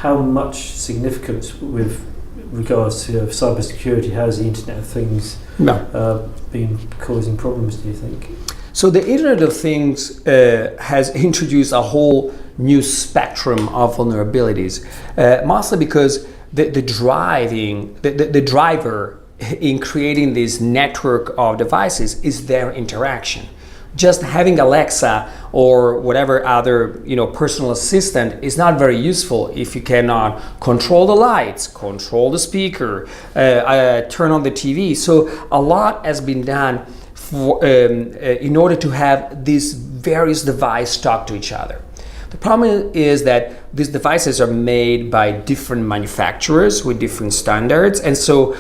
how much significance with regards to cybersecurity has the Internet of Things been causing problems, do you think? So the Internet of Things has introduced a whole new spectrum of vulnerabilities, mostly because the driver in creating this network of devices is their interaction. Just having Alexa or whatever other personal assistant is not very useful if you cannot control the lights, control the speaker, turn on the TV. So a lot has been done in order to have these various devices talk to each other. The problem is that these devices are made by different manufacturers with different standards, and so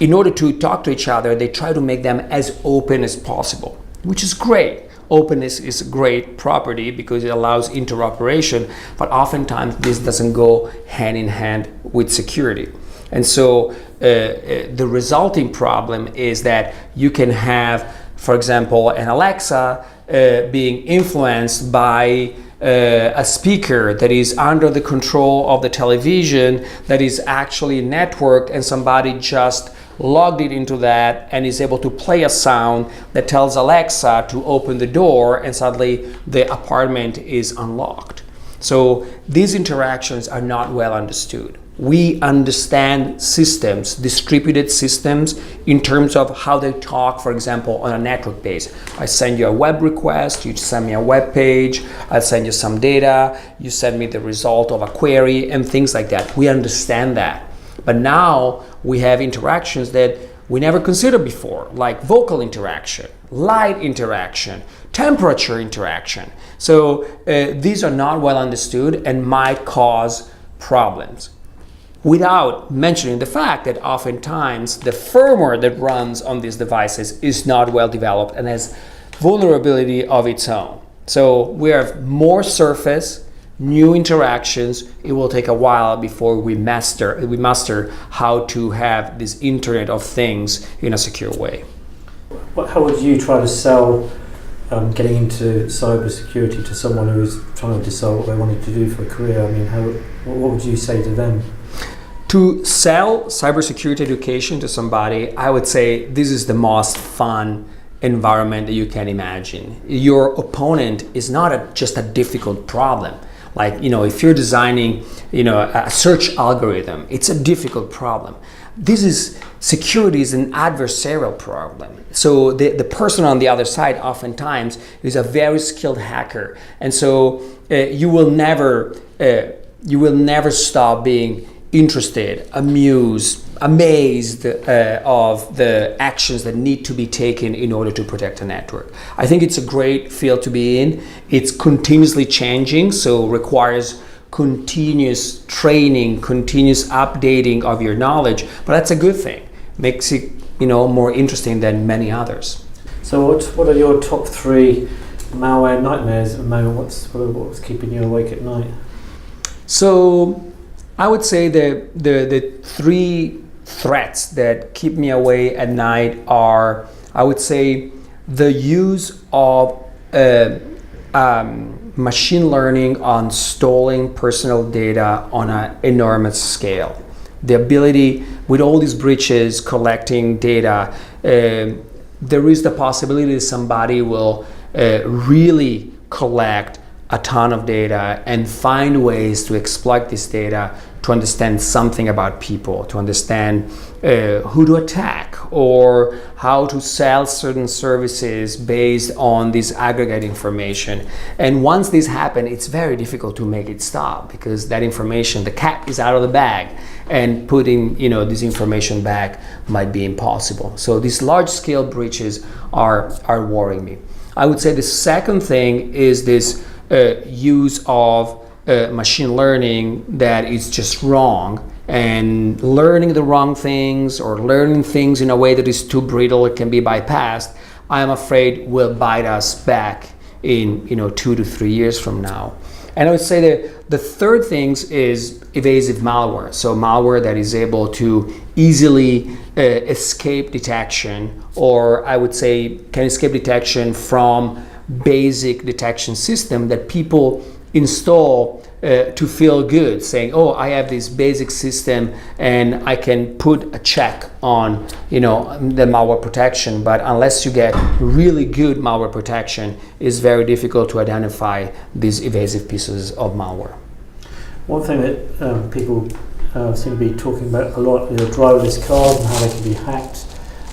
in order to talk to each other, they try to make them as open as possible, which is great. Openness is a great property because it allows interoperation, but oftentimes this doesn't go hand in hand with security. And so the resulting problem is that you can have, for example, an Alexa being influenced by a speaker that is under the control of the television that is actually networked, and somebody just logged it into that and is able to play a sound that tells Alexa to open the door, and suddenly the apartment is unlocked. So these interactions are not well understood. We understand systems, distributed systems, in terms of how they talk, for example, on a network base. I send you a web request, you send me a web page, I send you some data, you send me the result of a query, and things like that. We understand that. But now we have interactions that we never considered before, like vocal interaction, light interaction, temperature interaction. So these are not well understood and might cause problems. Without mentioning the fact that oftentimes the firmware that runs on these devices is not well developed and has vulnerability of its own. So we have more surface, new interactions. It will take a while before we master how to have this Internet of Things in a secure way. How would you try to sell getting into cybersecurity to someone who is trying to decide what they wanted to do for a career? I mean, what would you say to them? To sell cybersecurity education to somebody, I would say this is the most fun environment that you can imagine. Your opponent is not just a difficult problem. Like, if you're designing, a search algorithm, it's a difficult problem. Security is an adversarial problem. So the person on the other side oftentimes is a very skilled hacker. And so you will never stop being interested, amazed of the actions that need to be taken in order to protect a network. I think it's a great field to be in. It's continuously changing, so requires continuous training, continuous updating of your knowledge, but that's a good thing. Makes it more interesting than many others. So what are your top 3 malware nightmares at the moment? What's keeping you awake at night? So I would say the 3 threats that keep me awake at night are, I would say, the use of machine learning on storing personal data on an enormous scale. The ability, with all these breaches collecting data, there is the possibility that somebody will really collect a ton of data and find ways to exploit this data to understand something about people, to understand who to attack or how to sell certain services based on this aggregate information. And once this happens, it's very difficult to make it stop, because that information, the cat is out of the bag, and putting this information back might be impossible. So these large-scale breaches are worrying me. I would say the second thing is this use of machine learning that is just wrong, and learning the wrong things or learning things in a way that is too brittle, it can be bypassed, I am afraid will bite us back in 2 to 3 years from now. And I would say that the third thing is evasive malware. So malware that is able to easily escape detection, or I would say can escape detection from basic detection system that people install to feel good, saying, oh, I have this basic system and I can put a check on, the malware protection. But unless you get really good malware protection, it's very difficult to identify these evasive pieces of malware. One thing that people seem to be talking about a lot is driverless cars and how they can be hacked.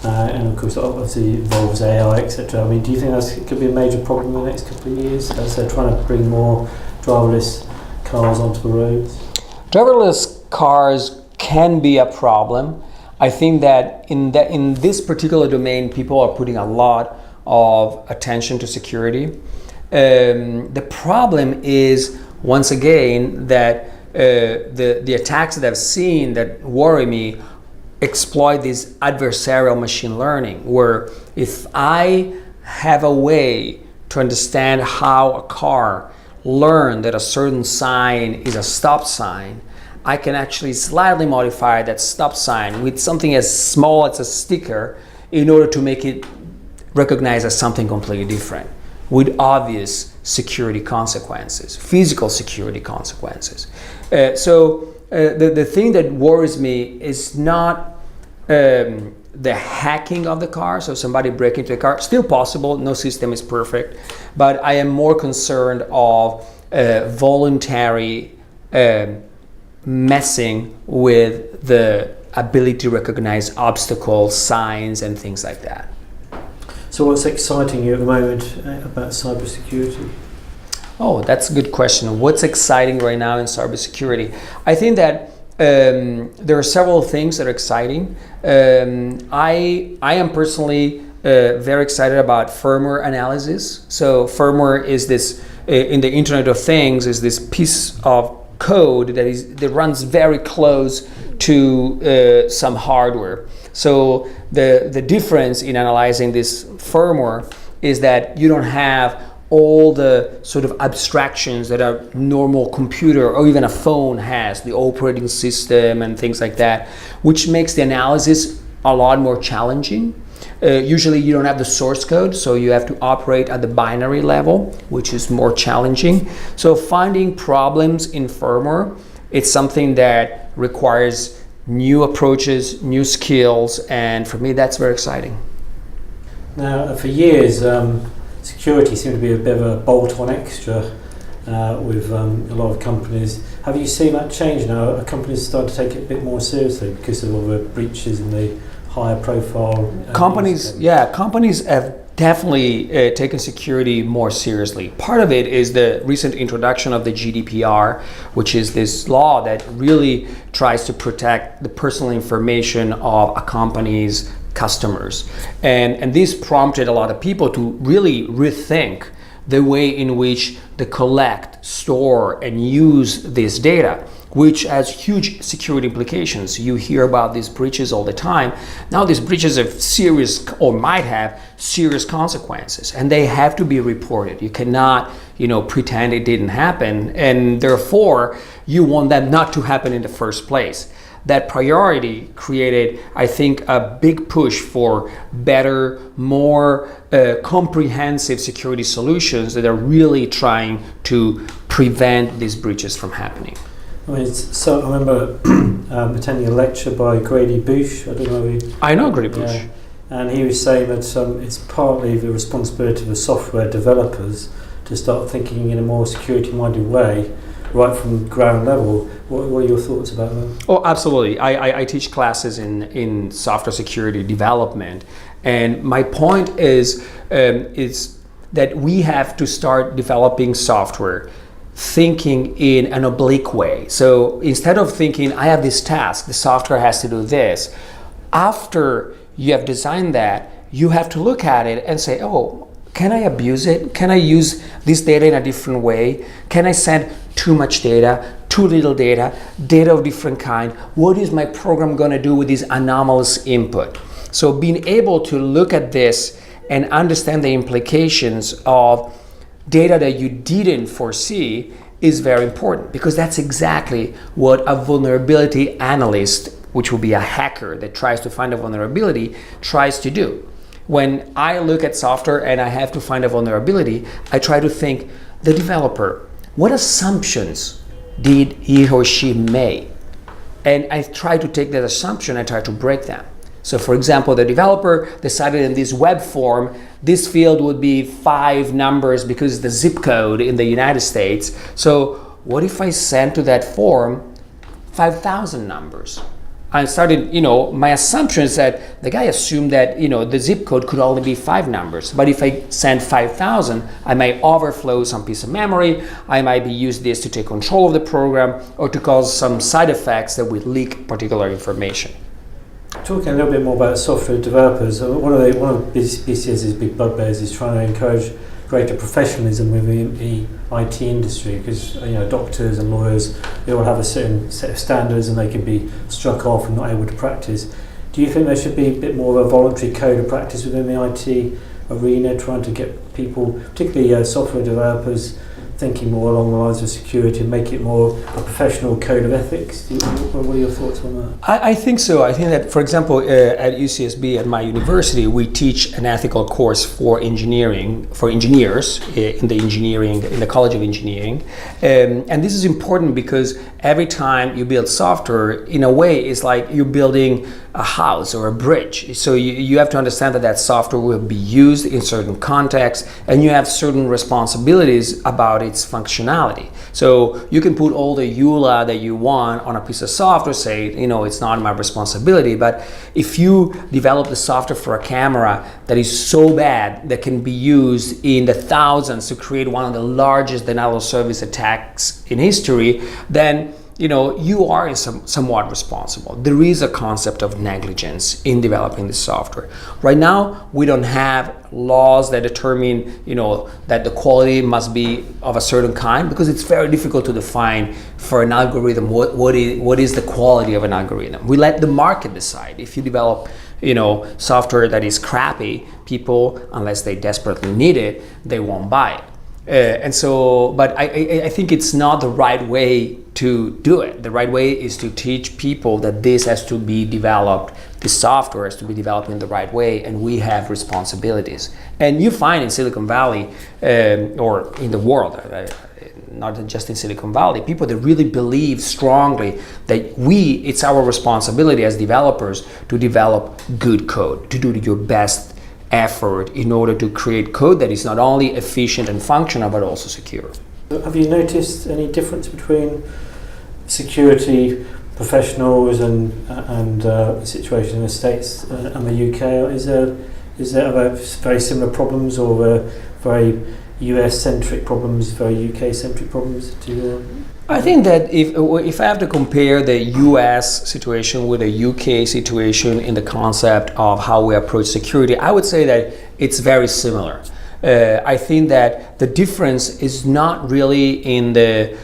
And of course, obviously involves AI, etc. I mean, do you think that could be a major problem in the next couple of years as they're trying to bring more driverless cars onto the roads? Driverless cars can be a problem. I think that in this particular domain, people are putting a lot of attention to security. The problem is, once again, that the attacks that I've seen that worry me exploit this adversarial machine learning, where if I have a way to understand how a car learned that a certain sign is a stop sign, I can actually slightly modify that stop sign with something as small as a sticker in order to make it recognize as something completely different, with obvious security consequences, physical security consequences. So the thing that worries me is not the hacking of the car, so somebody break into the car. Still possible, no system is perfect, but I am more concerned of voluntary messing with the ability to recognize obstacles, signs, and things like that. So what's exciting you at the moment about cybersecurity? Oh, that's a good question. What's exciting right now in cybersecurity? I think that there are several things that are exciting. I am personally very excited about firmware analysis. So firmware is this, in the Internet of Things, is this piece of code that runs very close to some hardware. So the difference in analyzing this firmware is that you don't have all the sort of abstractions that a normal computer or even a phone has, the operating system and things like that, which makes the analysis a lot more challenging. Usually you don't have the source code, so you have to operate at the binary level, which is more challenging. So finding problems in firmware, it's something that requires new approaches, new skills, and for me that's very exciting. Now, for years, security seemed to be a bit of a bolt-on extra with a lot of companies. Have you seen that change now? Are companies starting to take it a bit more seriously because of all the breaches and the higher profile? Companies have definitely taken security more seriously. Part of it is the recent introduction of the GDPR, which is this law that really tries to protect the personal information of a company's customers. And this prompted a lot of people to really rethink the way in which they collect, store, and use this data, which has huge security implications. You hear about these breaches all the time. Now these breaches have serious, or might have serious consequences, and they have to be reported. You cannot, pretend it didn't happen, and therefore you want them not to happen in the first place. That priority created, I think, a big push for better, more comprehensive security solutions that are really trying to prevent these breaches from happening. I remember attending a lecture by Grady Bush. I don't know if you... I know Grady Bush. Yeah. And he was saying that it's partly the responsibility of the software developers to start thinking in a more security-minded way, right from ground level. What are your thoughts about that? Oh, absolutely. I teach classes in software security development, and my point is that we have to start developing software thinking in an oblique way. So instead of thinking, I have this task, the software has to do this, after you have designed that, you have to look at it and say, oh, can I abuse it? Can I use this data in a different way? Can I send too much data, too little data of different kind? What is my program going to do with this anomalous input? So being able to look at this and understand the implications of data that you didn't foresee is very important, because that's exactly what a vulnerability analyst, which will be a hacker that tries to find a vulnerability, tries to do. When I look at software and I have to find a vulnerability, I try to think the developer, what assumptions did he or she make? And I try to take that assumption and try to break them. So for example, the developer decided in this web form, this field would be 5 numbers because it's the zip code in the United States. So what if I send to that form 5,000 numbers? I started, my assumption is that the guy assumed that, the zip code could only be 5 numbers. But if I send 5,000, I might overflow some piece of memory. I might use this to take control of the program or to cause some side effects that would leak particular information. Talking a little bit more about software developers, one of BCS's big bugbears is trying to encourage greater professionalism within the IT industry, because doctors and lawyers, they all have a certain set of standards and they can be struck off and not able to practice. Do you think there should be a bit more of a voluntary code of practice within the IT arena, trying to get people, particularly software developers, thinking more along the lines of security and make it more a professional code of ethics? What are your thoughts on that? I think so. I think that, for example, at UCSB, at my university, we teach an ethical course for engineering, for engineers in the College of Engineering. And this is important because every time you build software, in a way, it's like you're building a house or a bridge. So you have to understand that software will be used in certain contexts, and you have certain responsibilities about its functionality. So you can put all the EULA that you want on a piece of software, say, it's not my responsibility. But if you develop the software for a camera that is so bad that can be used in the thousands to create one of the largest denial of service attacks in history, then you are somewhat responsible. There is a concept of negligence in developing the software. Right now, we don't have laws that determine, that the quality must be of a certain kind, because it's very difficult to define for an algorithm what is the quality of an algorithm. We let the market decide. If you develop software that is crappy, people, unless they desperately need it, they won't buy it. But I think it's not the right way to do it. The right way is to teach people that this has to be developed, this software has to be developed in the right way, and we have responsibilities. And you find in Silicon Valley, or in the world, not just in Silicon Valley, people that really believe strongly that it's our responsibility as developers to develop good code, to do your best effort in order to create code that is not only efficient and functional but also secure. Have you noticed any difference between security professionals and the situation in the States and the UK? Is there very similar problems, or very US-centric problems, very UK-centric problems? I think that if I have to compare the US situation with the UK situation in the concept of how we approach security, I would say that it's very similar. I think that the difference is not really in the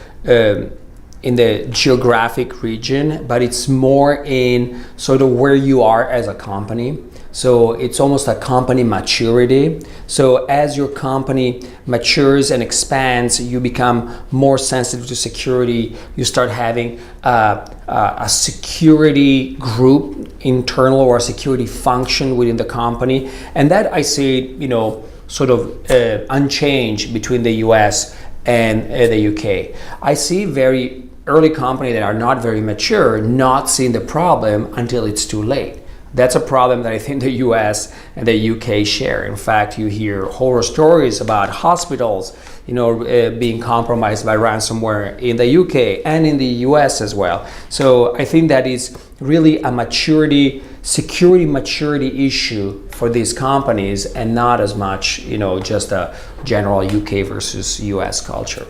geographic region, but it's more in sort of where you are as a company. So it's almost a company maturity. So as your company matures and expands, you become more sensitive to security. You start having a security group, internal or a security function within the company. And that I see, sort of unchanged between the US and the UK. I see very early companies that are not very mature not seeing the problem until it's too late. That's a problem that I think the US and the UK share. In fact, you hear horror stories about hospitals, being compromised by ransomware in the UK and in the US as well. So I think that is really a security maturity issue for these companies, and not as much, just a general UK versus US culture.